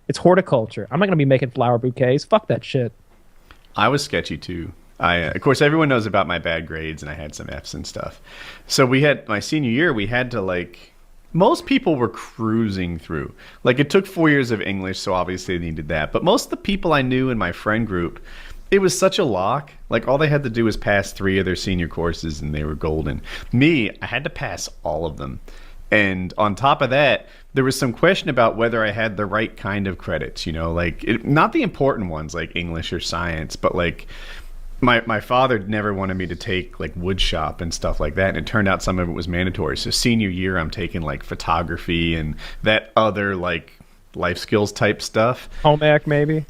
It's horticulture. I'm not gonna be making flower bouquets. Fuck that shit. I was sketchy too. Of course, everyone knows about my bad grades, and I had some Fs and stuff. So we had my senior year. We had to like. Most people were cruising through. Like, it took 4 years of English, so obviously they needed that. But most of the people I knew in my friend group, it was such a lock. Like, all they had to do was pass 3 of their senior courses, and they were golden. Me, I had to pass all of them. And on top of that, there was some question about whether I had the right kind of credits, you know, like, not the important ones like English or science, but like... My father never wanted me to take like wood shop and stuff like that, and it turned out some of it was mandatory. So senior year, I'm taking like photography and that other like life skills type stuff. Home ec, maybe.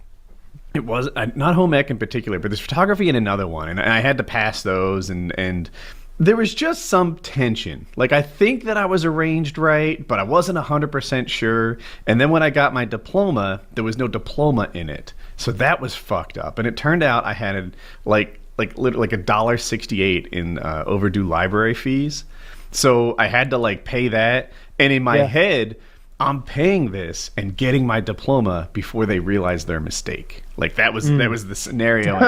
It was not home ec in particular, but there's photography and another one, and I had to pass those, and there was just some tension. Like, I think that I was arranged right, but I wasn't 100% sure. And then when I got my diploma, there was no diploma in it. So that was fucked up. And it turned out I had like $1.68 in overdue library fees. So I had to like pay that. And in my head, I'm paying this and getting my diploma before they realize their mistake. Like that was the scenario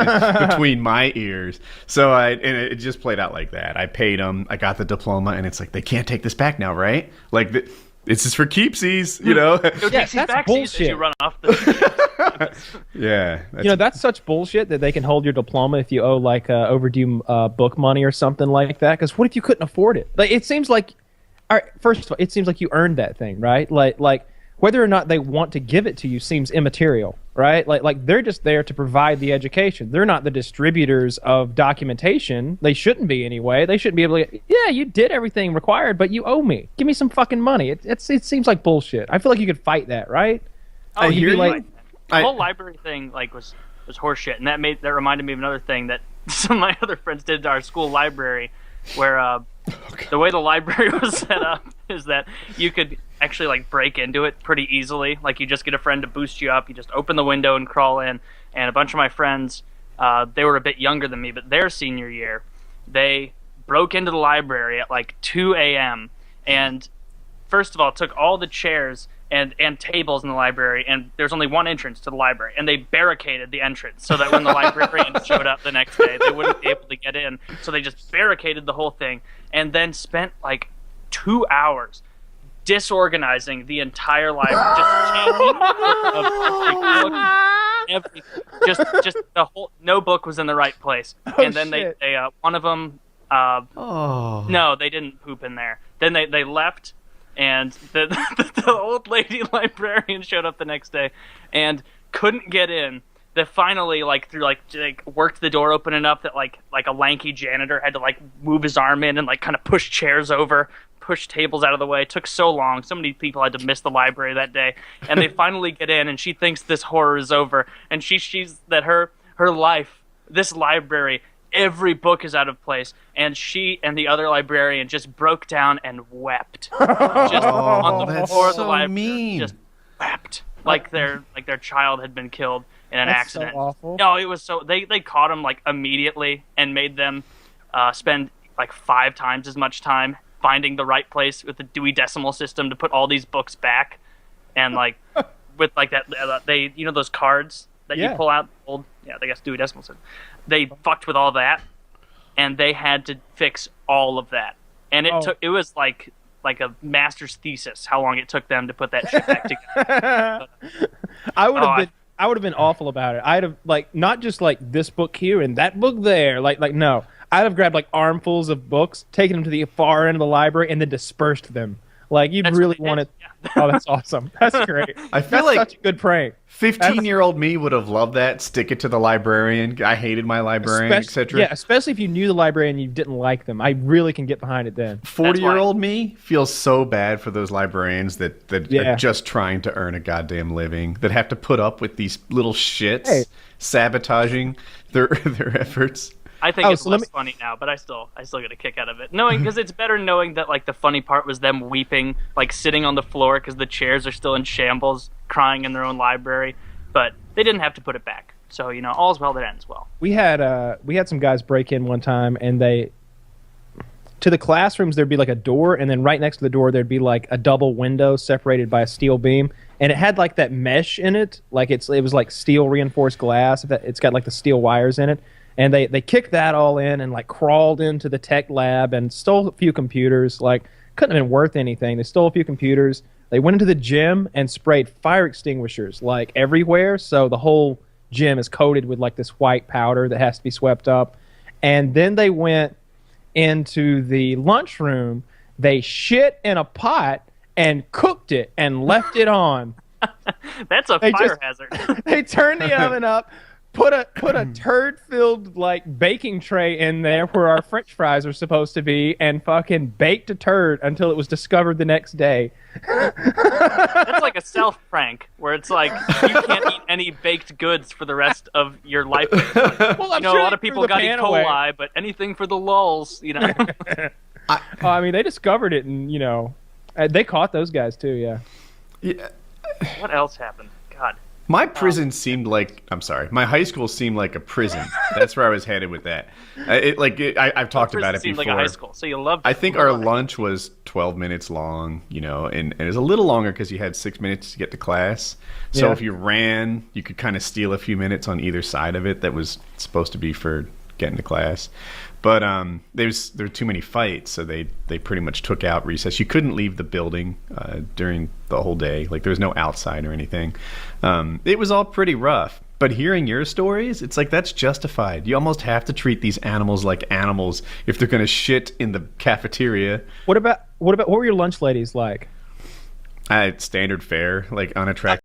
between my ears. So it just played out like that. I paid them, I got the diploma, and it's like, they can't take this back now, right? Like this is for keepsies, you know? That's bullshit. You run off the yeah. You know, that's such bullshit that they can hold your diploma if you owe like overdue book money or something like that. Because what if you couldn't afford it? Like, it seems like, all right, first of all, it seems like you earned that thing, right? Like whether or not they want to give it to you seems immaterial, right? Like they're just there to provide the education. They're not the distributors of documentation. They shouldn't be anyway. They shouldn't be able to. Yeah, you did everything required, but you owe me. Give me some fucking money. It seems like bullshit. I feel like you could fight that, right? Oh, you'd be like, the whole library thing like was horseshit, and that reminded me of another thing that some of my other friends did to our school library, where the way the library was set up is that you could actually like break into it pretty easily. Like, you just get a friend to boost you up. You just open the window and crawl in. And a bunch of my friends, they were a bit younger than me, but their senior year, they broke into the library at like 2 a.m. and first of all took all the chairs and tables in the library, and there's only one entrance to the library, and they barricaded the entrance so that when the librarian showed up the next day, they wouldn't be able to get in. So they just barricaded the whole thing, and then spent like 2 hours disorganizing the entire library, just changing every book, just the whole, no book was in the right place. And then they one of them, no, they didn't poop in there. Then they left. And the old lady librarian showed up the next day and couldn't get in. They finally, like, through like worked the door open enough that like a lanky janitor had to like move his arm in and like kind of push chairs over, push tables out of the way. It took so long. So many people had to miss the library that day. And they finally get in, and she thinks this horror is over. And she's that her life, this library, every book is out of place, and she and the other librarian just broke down and wept, just on the floor of the library. Mean. Just wept like their child had been killed in an accident. So awful. No, it was so they caught him like immediately and made them spend like 5 times as much time finding the right place with the Dewey Decimal System to put all these books back, and like with like that they those cards that you pull out old I guess Dewey Decimal System. They fucked with all that, and they had to fix all of that. And it was like a master's thesis how long it took them to put that shit back together. I would have been awful about it. I'd have like not just like this book here and that book there. Like no, I'd have grabbed like armfuls of books, taken them to the far end of the library, and then dispersed them. Like, you'd really want it. Yeah. Oh, that's awesome. That's great. I feel like such a good prank. 15-year-old me would have loved that. Stick it to the librarian. I hated my librarian, etc. Yeah, especially if you knew the librarian and you didn't like them. I really can get behind it then. 40-year-old me feels so bad for those librarians that are just trying to earn a goddamn living, that have to put up with these little shits sabotaging their efforts. I think it's less funny now, but I still get a kick out of it. Because it's better knowing that like the funny part was them weeping, like sitting on the floor because the chairs are still in shambles, crying in their own library. But they didn't have to put it back. So, all's well that ends well. We had some guys break in one time, and to the classrooms there'd be like a door, and then right next to the door there'd be like a double window separated by a steel beam. and it had like that mesh in it, like it was like steel reinforced glass. It's got like the steel wires in it, and they kicked that all in and like crawled into the tech lab and stole a few computers. Like couldn't have been worth anything. They stole a few computers. They went into the gym and sprayed fire extinguishers like everywhere, so the whole gym is coated with like this white powder that has to be swept up. And then they went into the lunchroom. They shit in a pot and cooked it and left it on. That's a fire hazard. They turned the oven up, put a turd-filled like baking tray in there where our French fries are supposed to be, and fucking baked a turd until it was discovered the next day. That's like a self prank where it's like you can't eat any baked goods for the rest of your life. Well, I'm sure a lot of people got E. coli, but anything for the lulz, you know. I mean, they discovered it, and you know, they caught those guys too. Yeah. What else happened? God. My prison seemed like, I'm sorry, my high school seemed like a prison. That's where I was headed with that. I've talked about it before. Seemed like a high school, so you loved it. I think our lunch was 12 minutes long, you know, and it was a little longer because you had 6 minutes to get to class. So if you ran, you could kind of steal a few minutes on either side of it that was supposed to be for getting to class. But there were too many fights, so they pretty much took out recess. You couldn't leave the building during the whole day. Like there was no outside or anything. It was all pretty rough. But hearing your stories, it's like that's justified. You almost have to treat these animals like animals if they're going to shit in the cafeteria. What were your lunch ladies like? Standard fare, like unattractive.